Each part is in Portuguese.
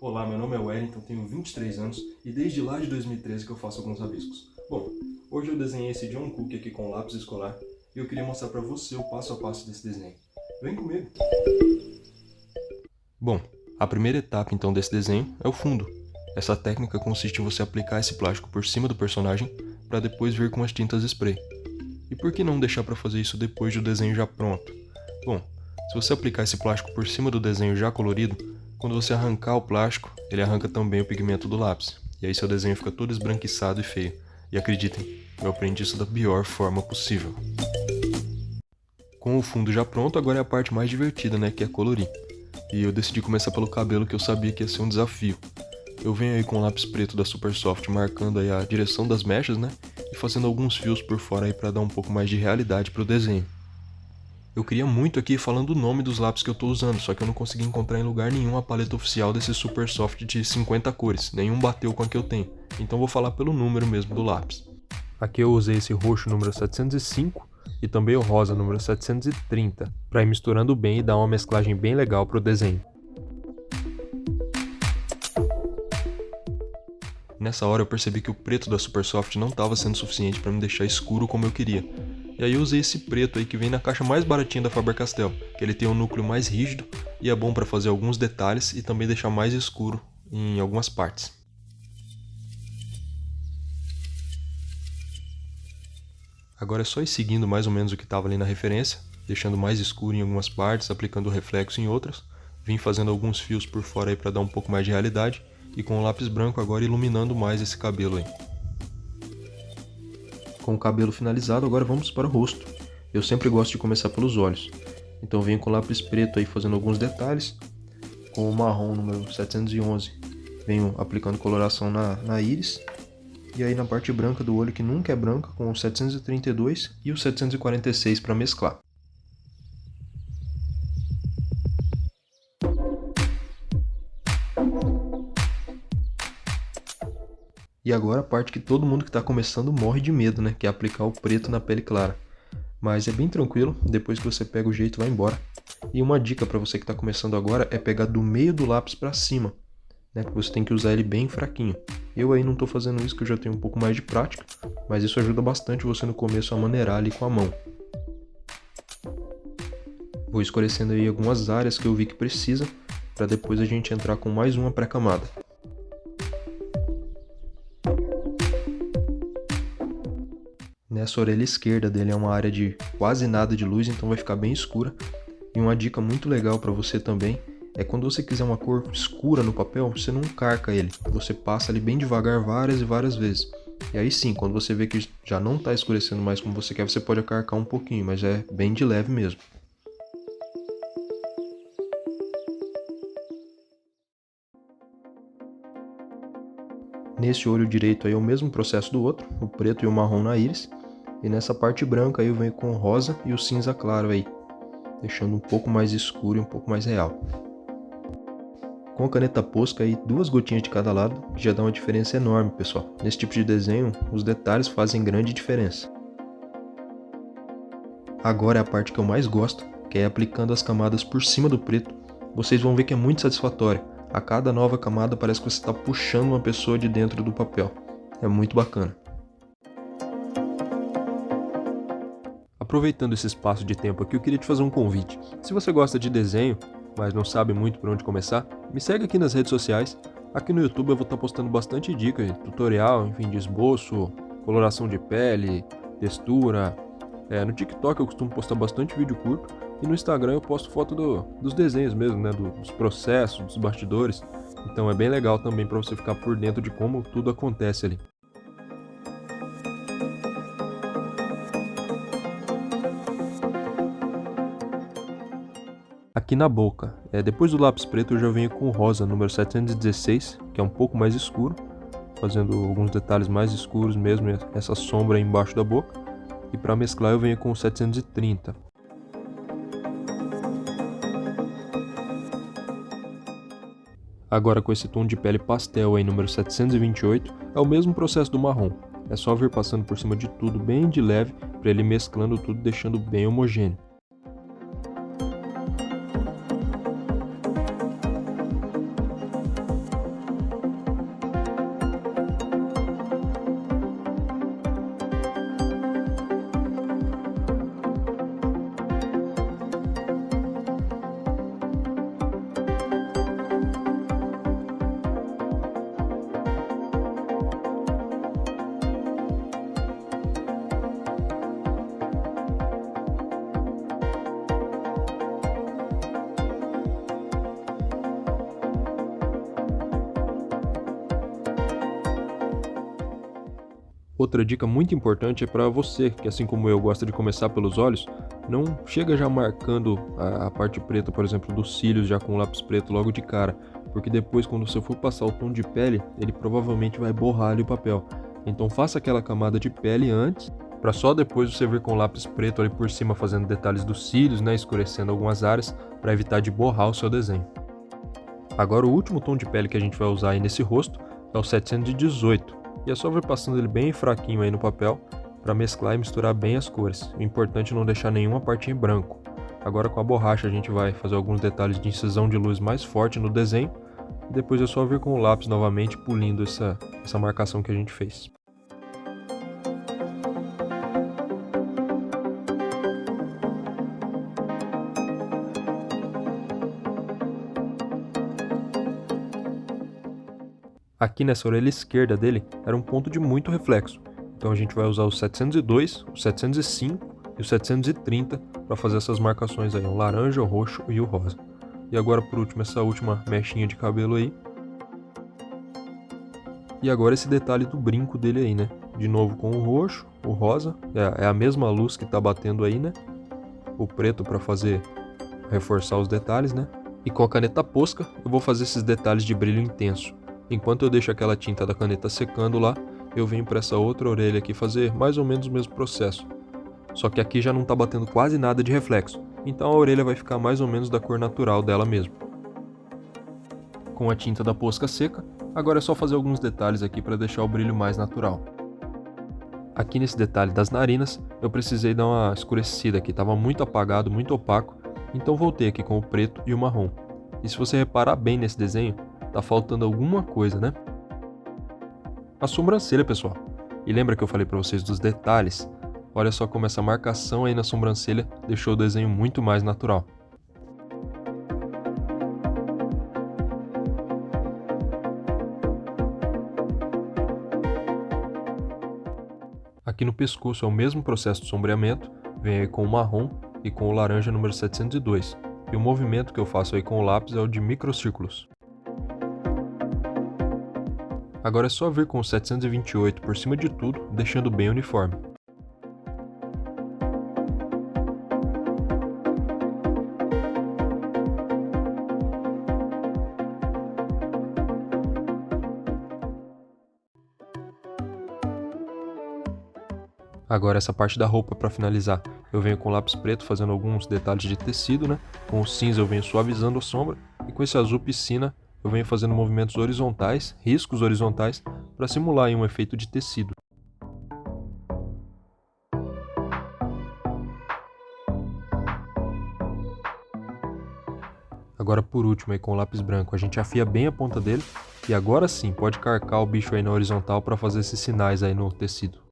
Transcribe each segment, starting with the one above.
Olá, meu nome é Wellington, tenho 23 anos e desde lá de 2013 que eu faço alguns rabiscos. Bom, hoje eu desenhei esse John Cook aqui com lápis escolar e eu queria mostrar para você o passo a passo desse desenho. Vem comigo! Bom, a primeira etapa então desse desenho é o fundo. Essa técnica consiste em você aplicar esse plástico por cima do personagem para depois vir com as tintas spray. E por que não deixar para fazer isso depois do desenho já pronto? Bom, se você aplicar esse plástico por cima do desenho já colorido, quando você arrancar o plástico, ele arranca também o pigmento do lápis. E aí seu desenho fica todo esbranquiçado e feio. E acreditem, eu aprendi isso da pior forma possível. Com o fundo já pronto, agora é a parte mais divertida, né, que é colorir. E eu decidi começar pelo cabelo, que eu sabia que ia ser um desafio. Eu venho aí com o lápis preto da Supersoft marcando aí a direção das mechas, né, e fazendo alguns fios por fora aí para dar um pouco mais de realidade pro desenho. Eu queria muito aqui falando o nome dos lápis que eu estou usando, só que eu não consegui encontrar em lugar nenhum a paleta oficial desse Supersoft de 50 cores, nenhum bateu com a que eu tenho, então vou falar pelo número mesmo do lápis. Aqui eu usei esse roxo número 705 e também o rosa número 730, para ir misturando bem e dar uma mesclagem bem legal para o desenho. Nessa hora eu percebi que o preto da Supersoft não estava sendo suficiente para me deixar escuro como eu queria. E aí eu usei esse preto aí que vem na caixa mais baratinha da Faber-Castell, que ele tem um núcleo mais rígido e é bom para fazer alguns detalhes e também deixar mais escuro em algumas partes. Agora é só ir seguindo mais ou menos o que estava ali na referência, deixando mais escuro em algumas partes, aplicando o reflexo em outras, vim fazendo alguns fios por fora aí para dar um pouco mais de realidade e com o lápis branco agora iluminando mais esse cabelo aí. Com o cabelo finalizado, agora vamos para o rosto. Eu sempre gosto de começar pelos olhos. Então venho com o lápis preto aí fazendo alguns detalhes. Com o marrom número 711, venho aplicando coloração na íris. E aí na parte branca do olho, que nunca é branca, com o 732 e o 746 para mesclar. E agora a parte que todo mundo que está começando morre de medo, né? Que é aplicar o preto na pele clara. Mas é bem tranquilo, depois que você pega o jeito vai embora. E uma dica para você que está começando agora é pegar do meio do lápis para cima, né? Que você tem que usar ele bem fraquinho. Eu aí não estou fazendo isso que eu já tenho um pouco mais de prática, mas isso ajuda bastante você no começo a maneirar ali com a mão. Vou escurecendo aí algumas áreas que eu vi que precisa, para depois a gente entrar com mais uma pré-camada. Nessa orelha esquerda dele é uma área de quase nada de luz, então vai ficar bem escura. E uma dica muito legal para você também é quando você quiser uma cor escura no papel, você não carca ele. Você passa ali bem devagar várias e várias vezes. E aí sim, quando você vê que já não está escurecendo mais como você quer, você pode acarcar um pouquinho, mas é bem de leve mesmo. Nesse olho direito aí é o mesmo processo do outro, o preto e o marrom na íris. E nessa parte branca aí eu venho com o rosa e o cinza claro aí, deixando um pouco mais escuro e um pouco mais real. Com a caneta Posca aí, 2 gotinhas de cada lado, que já dá uma diferença enorme, pessoal. Nesse tipo de desenho, os detalhes fazem grande diferença. Agora é a parte que eu mais gosto, que é aplicando as camadas por cima do preto. Vocês vão ver que é muito satisfatório. A cada nova camada parece que você está puxando uma pessoa de dentro do papel. É muito bacana. Aproveitando esse espaço de tempo aqui, eu queria te fazer um convite. Se você gosta de desenho, mas não sabe muito por onde começar, me segue aqui nas redes sociais. Aqui no YouTube eu vou estar postando bastante dica, tutorial, enfim, de esboço, coloração de pele, textura. No TikTok eu costumo postar bastante vídeo curto e no Instagram eu posto foto dos desenhos mesmo, né, dos processos, dos bastidores. Então é bem legal também para você ficar por dentro de como tudo acontece ali. Aqui na boca, depois do lápis preto eu já venho com o rosa número 716, que é um pouco mais escuro, fazendo alguns detalhes mais escuros mesmo, essa sombra aí embaixo da boca. E para mesclar eu venho com o 730. Agora com esse tom de pele pastel aí número 728, é o mesmo processo do marrom. É só vir passando por cima de tudo bem de leve, para ele mesclando tudo, deixando bem homogêneo. Outra dica muito importante é para você, que assim como eu gosta de começar pelos olhos, não chega já marcando a parte preta, por exemplo, dos cílios já com o lápis preto logo de cara, porque depois quando você for passar o tom de pele, ele provavelmente vai borrar ali o papel. Então faça aquela camada de pele antes, para só depois você vir com o lápis preto ali por cima fazendo detalhes dos cílios, né, escurecendo algumas áreas, para evitar de borrar o seu desenho. Agora o último tom de pele que a gente vai usar aí nesse rosto é o 718. E é só vir passando ele bem fraquinho aí no papel para mesclar e misturar bem as cores. O importante é não deixar nenhuma parte em branco. Agora com a borracha a gente vai fazer alguns detalhes de incisão de luz mais forte no desenho. E depois é só vir com o lápis novamente polindo essa marcação que a gente fez. Aqui nessa orelha esquerda dele era um ponto de muito reflexo, então a gente vai usar o 702, o 705 e o 730 para fazer essas marcações aí, o laranja, o roxo e o rosa. E agora por último essa última mechinha de cabelo aí. E agora esse detalhe do brinco dele aí, né? De novo com o roxo, o rosa, é a mesma luz que tá batendo aí, né? O preto para reforçar os detalhes, né? E com a caneta posca eu vou fazer esses detalhes de brilho intenso. Enquanto eu deixo aquela tinta da caneta secando lá, eu venho para essa outra orelha aqui fazer mais ou menos o mesmo processo. Só que aqui já não está batendo quase nada de reflexo, então a orelha vai ficar mais ou menos da cor natural dela mesmo. Com a tinta da posca seca, agora é só fazer alguns detalhes aqui para deixar o brilho mais natural. Aqui nesse detalhe das narinas, eu precisei dar uma escurecida aqui, estava muito apagado, muito opaco, então voltei aqui com o preto e o marrom. E se você reparar bem nesse desenho, tá faltando alguma coisa, né? A sobrancelha, pessoal. E lembra que eu falei para vocês dos detalhes? Olha só como essa marcação aí na sobrancelha deixou o desenho muito mais natural. Aqui no pescoço é o mesmo processo de sombreamento, vem aí com o marrom e com o laranja número 702. E o movimento que eu faço aí com o lápis é o de microcírculos. Agora é só vir com o 728 por cima de tudo, deixando bem uniforme. Agora essa parte da roupa para finalizar, eu venho com o lápis preto fazendo alguns detalhes de tecido, né? Com o cinza eu venho suavizando a sombra e com esse azul piscina eu venho fazendo movimentos horizontais, riscos horizontais, para simular aí um efeito de tecido. Agora por último aí com o lápis branco a gente afia bem a ponta dele e agora sim pode carcar o bicho aí na horizontal para fazer esses sinais aí no tecido.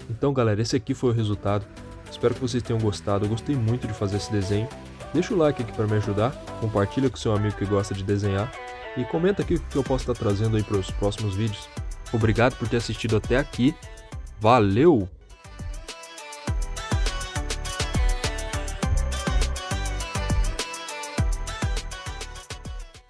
Então galera, esse aqui foi o resultado, espero que vocês tenham gostado, eu gostei muito de fazer esse desenho. Deixa o like aqui para me ajudar, compartilha com seu amigo que gosta de desenhar e comenta aqui o que eu posso estar trazendo aí para os próximos vídeos. Obrigado por ter assistido até aqui, valeu!